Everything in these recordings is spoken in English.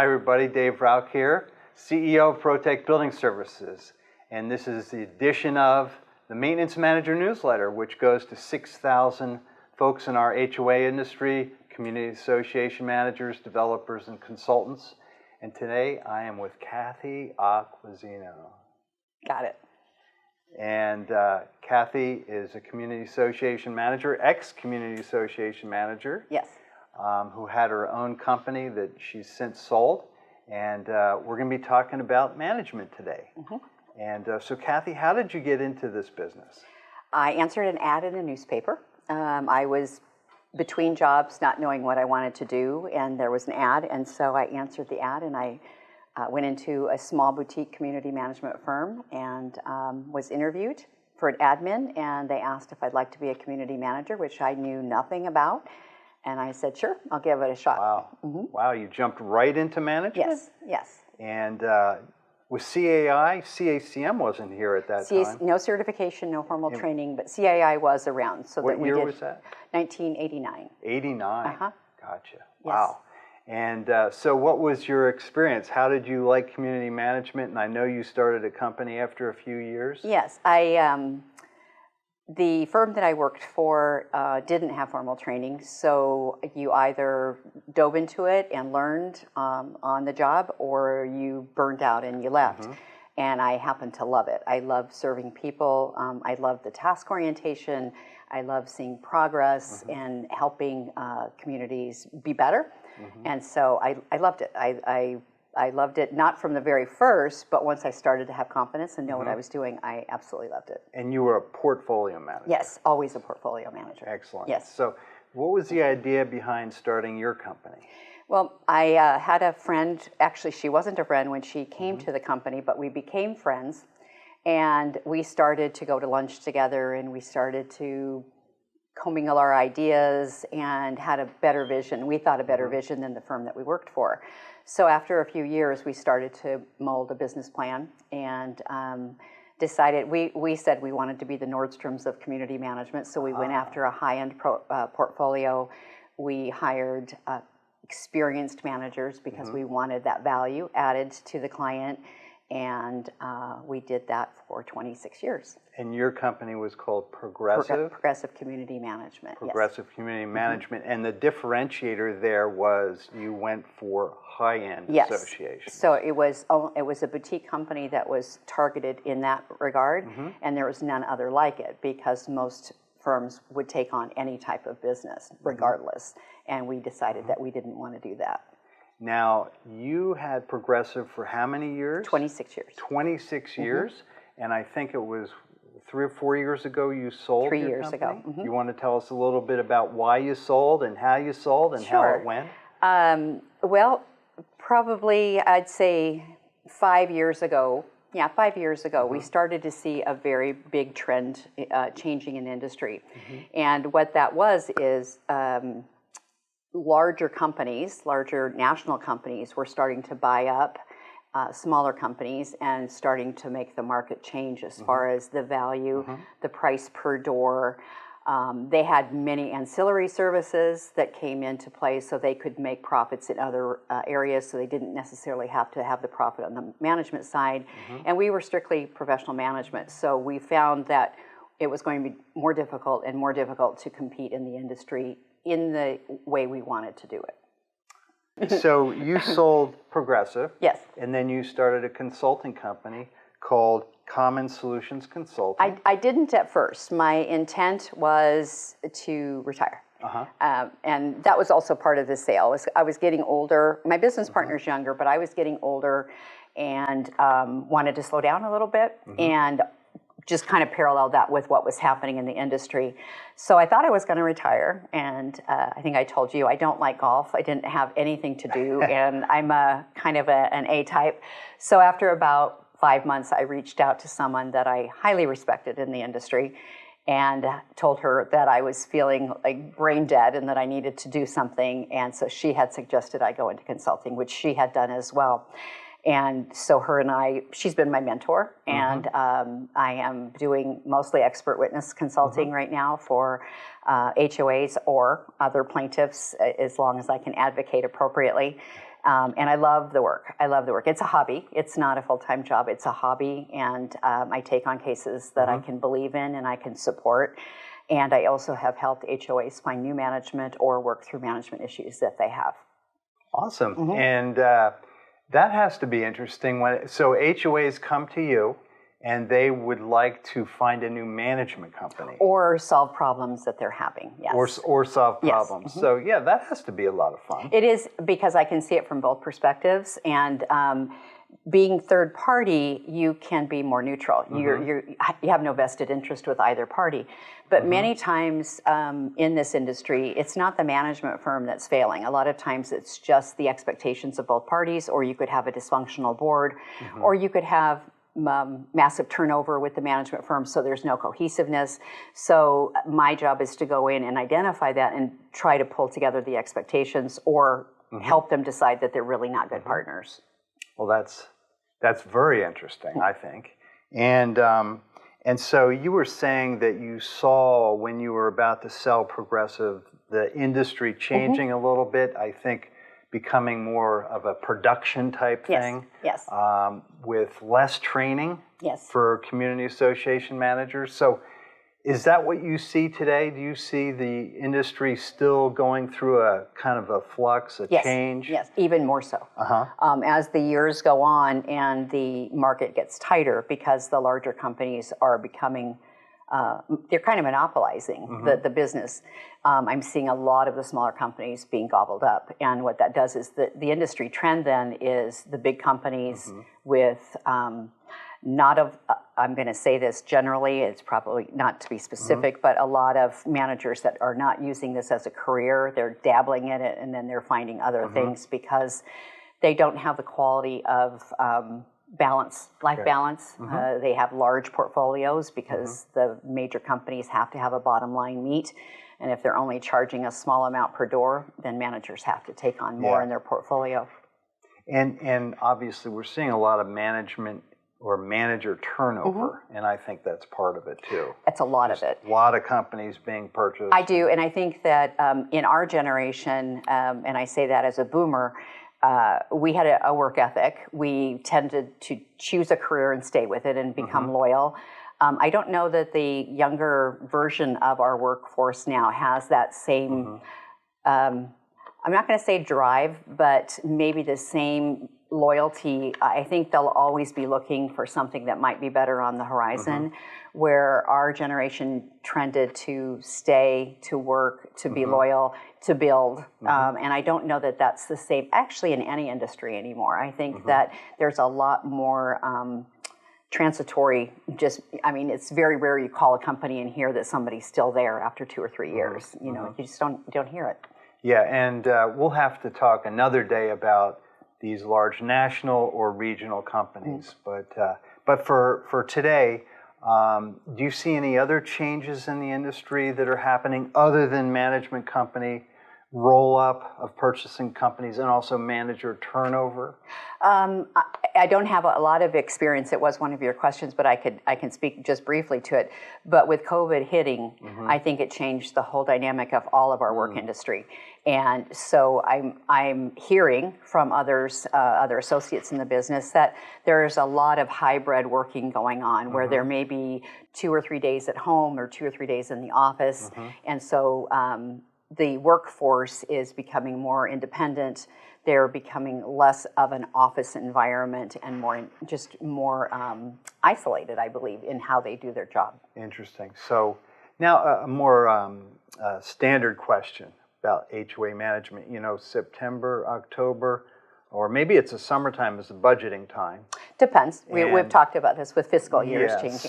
Hi everybody, Dave Rauch here, CEO of ProTech Building Services. And this is the edition of the Maintenance Manager Newsletter, which goes to 6,000 folks in our HOA industry, community association managers, developers, and consultants. And today I am with Cathy Acquazzino. Got it. And Cathy is a community association manager, ex-community association manager. Yes. Who had her own company that she's since sold. And we're going to be talking about management today. Mm-hmm. And so Cathy, how did you get into this business? I answered an ad in a newspaper. I was between jobs, not knowing what I wanted to do, and there was an ad, and so I answered the ad, and I went into a small boutique community management firm and was interviewed for an admin, and they asked if I'd like to be a community manager, which I knew nothing about. And I said, sure, I'll give it a shot. Wow. Mm-hmm. Wow, you jumped right into management? Yes, yes. And with CAI, CACM wasn't here at that time. No certification, no formal training, but CAI was around. So what year was that? 1989. 89? Uh-huh. Gotcha. Yes. Wow. And so what was your experience? How did you like community management? And I know you started a company after a few years. Yes, the firm that I worked for didn't have formal training, so you either dove into it and learned on the job, or you burned out and you left. Mm-hmm. And I happened to love it. I love serving people. I love the task orientation. I love seeing progress mm-hmm. and helping communities be better. Mm-hmm. And so I loved it. I loved it, not from the very first, but once I started to have confidence and know mm-hmm. what I was doing, I absolutely loved it. And you were a portfolio manager? Yes, always a portfolio manager. Excellent. Yes. So what was the idea behind starting your company? Well, I had a friend, actually she wasn't a friend when she came mm-hmm. to the company, but we became friends, and we started to go to lunch together, and we started to commingle our ideas and had a better vision. We thought a better mm-hmm. vision than the firm that we worked for. So after a few years, we started to mold a business plan and decided, we said we wanted to be the Nordstroms of community management, so we went after a high-end portfolio. We hired experienced managers because mm-hmm. we wanted that value added to the client, and we did that for 26 years. And your company was called Progressive? Progressive Community Management, Progressive yes. Community Management. Mm-hmm. And the differentiator there was you went for high-end yes. associations. So it was a boutique company that was targeted in that regard, mm-hmm. and there was none other like it, because most firms would take on any type of business regardless, mm-hmm. and we decided mm-hmm. that we didn't want to do that. Now, you had Progressive for how many years? 26 years. 26 mm-hmm. years, and I think it was 3 or 4 years ago you sold 3 your years company? ago. Mm-hmm. You want to tell us a little bit about why you sold and how you sold and sure. how it went? Well, probably I'd say 5 years ago. Yeah, 5 years ago, mm-hmm. we started to see a very big trend changing in industry. Mm-hmm. And what that was is larger companies, larger national companies were starting to buy up smaller companies and starting to make the market change as mm-hmm. far as the value, mm-hmm. the price per door. They had many ancillary services that came into play, so they could make profits in other areas, so they didn't necessarily have to have the profit on the management side. Mm-hmm. And we were strictly professional management, so we found that it was going to be more difficult and more difficult to compete in the industry in the way we wanted to do it. So you sold Progressive. Yes. And then you started a consulting company called Common Solutions Consulting. I didn't at first. My intent was to retire. Uh-huh. And that was also part of the sale. I was getting older. My business partner's mm-hmm. younger, but I was getting older and wanted to slow down a little bit. Mm-hmm. And just kind of paralleled that with what was happening in the industry. So I thought I was going to retire, and I think I told you I don't like golf. I didn't have anything to do, and I'm a kind of an A type. So after about 5 months, I reached out to someone that I highly respected in the industry and told her that I was feeling like brain dead and that I needed to do something. And so she had suggested I go into consulting, which she had done as well. And so her and I, she's been my mentor, and I am doing mostly expert witness consulting right now for HOAs or other plaintiffs, as long as I can advocate appropriately. And I love the work. I love the work. It's a hobby. It's not a full-time job. It's a hobby, and I take on cases that I can believe in and I can support. And I also have helped HOAs find new management or work through management issues that they have. Awesome. And that has to be interesting. So HOAs come to you and they would like to find a new management company. Or solve problems that they're having, yes. Or solve problems. So yeah, that has to be a lot of fun. It is, because I can see it from both perspectives. And being third party, you can be more neutral. You have no vested interest with either party. But many times in this industry, it's not the management firm that's failing. A lot of times it's just the expectations of both parties, or you could have a dysfunctional board, or you could have massive turnover with the management firm, so there's no cohesiveness. So my job is to go in and identify that and try to pull together the expectations, or help them decide that they're really not good partners. Well, that's very interesting, I think. And so you were saying that you saw, when you were about to sell Progressive, the industry changing a little bit, I think becoming more of a production type thing. Yes. With less training for community association managers. So is that what you see today? Do you see the industry still going through a kind of a flux, a change? Yes, even more so. As the years go on and the market gets tighter, because the larger companies are becoming, they're kind of monopolizing the business. I'm seeing a lot of the smaller companies being gobbled up. And what that does is the industry trend then is the big companies with I'm going to say this generally, it's probably not to be specific, but a lot of managers that are not using this as a career, they're dabbling in it and then they're finding other things because they don't have the quality of life balance. They have large portfolios because the major companies have to have a bottom line meet. And if they're only charging a small amount per door, then managers have to take on more in their portfolio. And obviously we're seeing a lot of management or manager turnover, and I think that's part of it too. That's a lot of it. A lot of companies being purchased. I do, and I think that in our generation, and I say that as a boomer, we had a work ethic. We tended to choose a career and stay with it and become loyal. I don't know that the younger version of our workforce now has that same, I'm not going to say drive, but maybe the same loyalty. I think they'll always be looking for something that might be better on the horizon, where our generation trended to stay, to work, to be loyal, to build. And I don't know that that's the same actually in any industry anymore. I think that there's a lot more transitory, it's very rare you call a company and hear that somebody's still there after 2 or 3 years. You know, you just don't hear it. Yeah, and we'll have to talk another day about these large national or regional companies. But for today, do you see any other changes in the industry that are happening other than management company roll-up of purchasing companies and also manager turnover? I don't have a lot of experience. It was one of your questions, but I can speak just briefly to it. But with COVID hitting, I think it changed the whole dynamic of all of our work industry. And so I'm hearing from others, other associates in the business, that there's a lot of hybrid working going on, where there may be 2 or 3 days at home or 2 or 3 days in the office. And so the workforce is becoming more independent. They're becoming less of an office environment and more isolated, I believe, in how they do their job. Interesting. So now a more standard question about HOA management. You know, September, October, or maybe it's a summertime is the budgeting time. Depends. We've talked about this with fiscal years changing.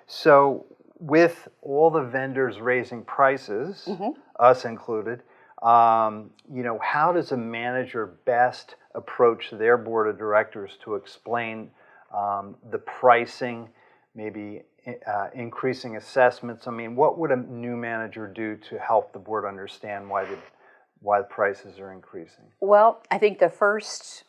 So with all the vendors raising prices, us included, you know, how does a manager best approach their board of directors to explain the pricing, maybe increasing assessments? I mean, what would a new manager do to help the board understand why the prices are increasing? Well, I think the first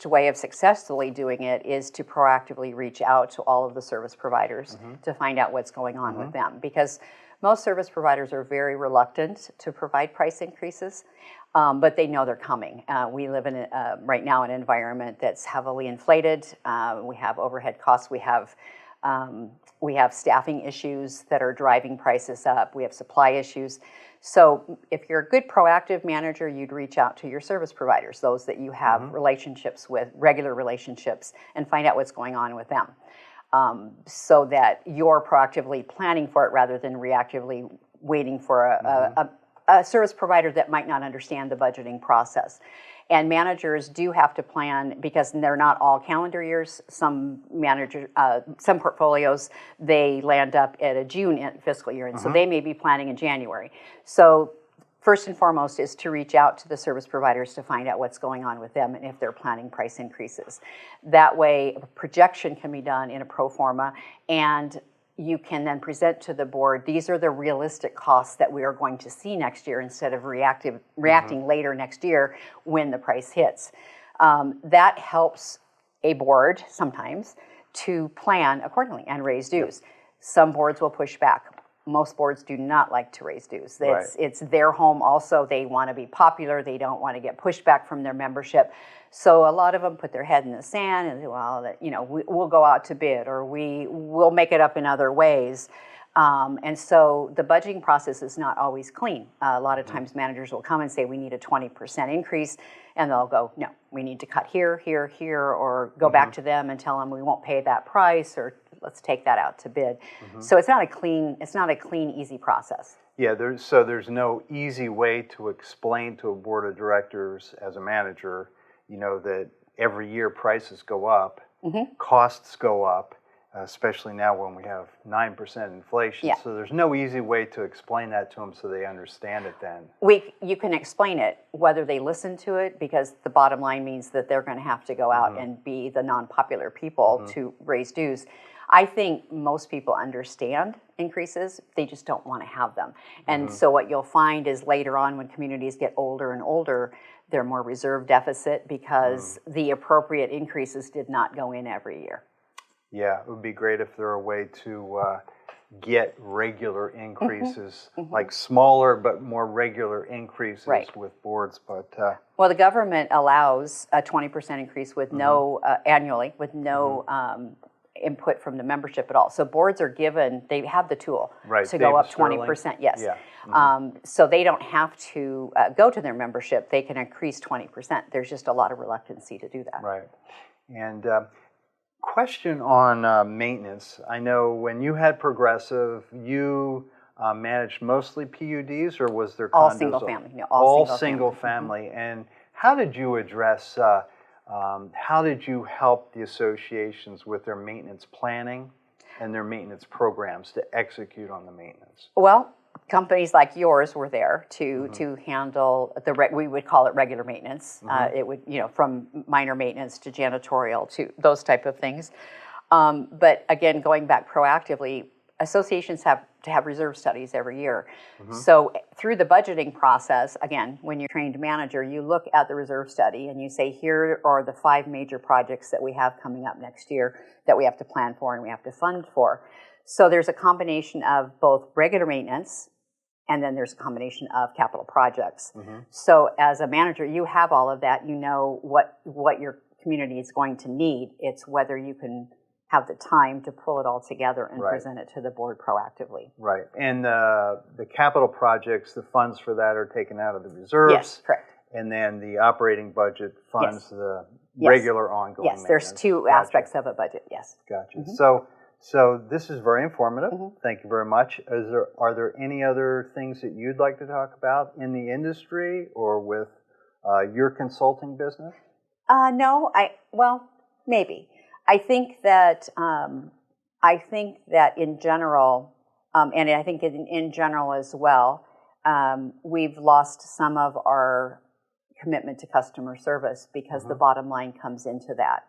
way of successfully doing it is to proactively reach out to all of the service providers to find out what's going on with them, because Most service providers are very reluctant to provide price increases, but they know they're coming. We live in right now an environment that's heavily inflated. We have overhead costs. We have staffing issues that are driving prices up. We have supply issues. So if you're a good proactive manager, you'd reach out to your service providers, those that you have relationships with, regular relationships, and find out what's going on with them, so that you're proactively planning for it rather than reactively waiting for a service provider that might not understand the budgeting process. And managers do have to plan, because they're not all calendar years. Some portfolios, they land up at a June fiscal year, and so they may be planning in January. So first and foremost is to reach out to the service providers to find out what's going on with them and if they're planning price increases. That way, a projection can be done in a pro forma, and you can then present to the board, these are the realistic costs that we are going to see next year, instead of reacting later next year when the price hits. That helps a board sometimes to plan accordingly and raise dues. Some boards will push back. Most boards do not like to raise dues. It's their home also. They want to be popular. They don't want to get pushback from their membership. So a lot of them put their head in the sand and say, well, we'll go out to bid, or we'll make it up in other ways. And so the budgeting process is not always clean. A lot of times managers will come and say, we need a 20% increase, and they'll go, no, we need to cut here, here, here, or go back to them and tell them we won't pay that price, or let's take that out to bid. So it's not a clean, easy process. Yeah, there's no easy way to explain to a board of directors as a manager, that every year prices go up, costs go up, especially now when we have 9% inflation. Yeah. So there's no easy way to explain that to them so they understand it then. You can explain it, whether they listen to it, because the bottom line means that they're going to have to go out and be the non-popular people to raise dues. I think most people understand increases, they just don't want to have them. And so what you'll find is later on, when communities get older and older, they're more reserve deficit because the appropriate increases did not go in every year. Yeah, it would be great if there were a way to get regular increases, like smaller but more regular increases with boards. But well, the government allows a 20% increase with no annually, with no input from the membership at all. So boards are given, they have the tool to go up 20%. Yes. Yeah. So they don't have to go to their membership. They can increase 20%. There's just a lot of reluctancy to do that. Right. And question on maintenance. I know when you had Progressive, you managed mostly PUDs, or was there condos? All single family. No, all single family. And how did you address, how did you help the associations with their maintenance planning and their maintenance programs to execute on the maintenance? Well, companies like yours were there to handle we would call it regular maintenance. It would, from minor maintenance to janitorial to those type of things. But again, going back proactively, associations have to have reserve studies every year. So through the budgeting process, again, when you're a trained manager, you look at the reserve study and you say, here are the 5 major projects that we have coming up next year that we have to plan for and we have to fund for. So there's a combination of both regular maintenance, and then there's a combination of capital projects. So as a manager, you have all of that. You know what your community is going to need. It's whether you can have the time to pull it all together and present it to the board proactively. Right. And the capital projects, the funds for that are taken out of the reserves. Yes, correct. And then the operating budget funds the regular ongoing maintenance. Yes, there's 2 aspects of a budget, yes. Gotcha. So this is very informative. Thank you very much. Are there any other things that you'd like to talk about in the industry or with your consulting business? No, maybe. I think that in general, and I think in general as well, we've lost some of our commitment to customer service because the bottom line comes into that.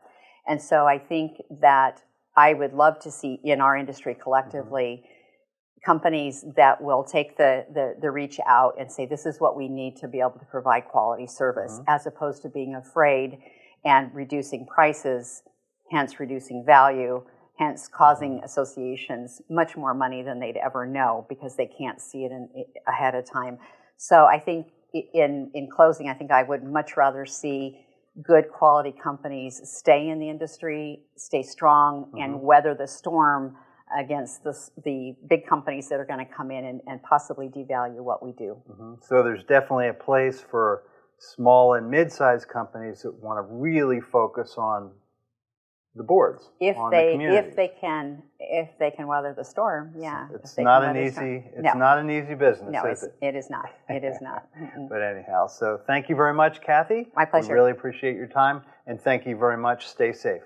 And so I think that I would love to see in our industry collectively companies that will take the reach out and say, this is what we need to be able to provide quality service, as opposed to being afraid and reducing prices, hence reducing value, hence causing associations much more money than they'd ever know because they can't see it ahead of time. So I think in closing, I think I would much rather see good quality companies stay in the industry, stay strong, and weather the storm against the big companies that are going to come in and possibly devalue what we do. So there's definitely a place for small and mid-sized companies that want to really focus on the boards, if on they the community. if they can weather the storm, yeah. It's not an easy business, no, is it? It is not. It is not. But anyhow, so thank you very much, Cathy. My pleasure. We really appreciate your time, and thank you very much. Stay safe.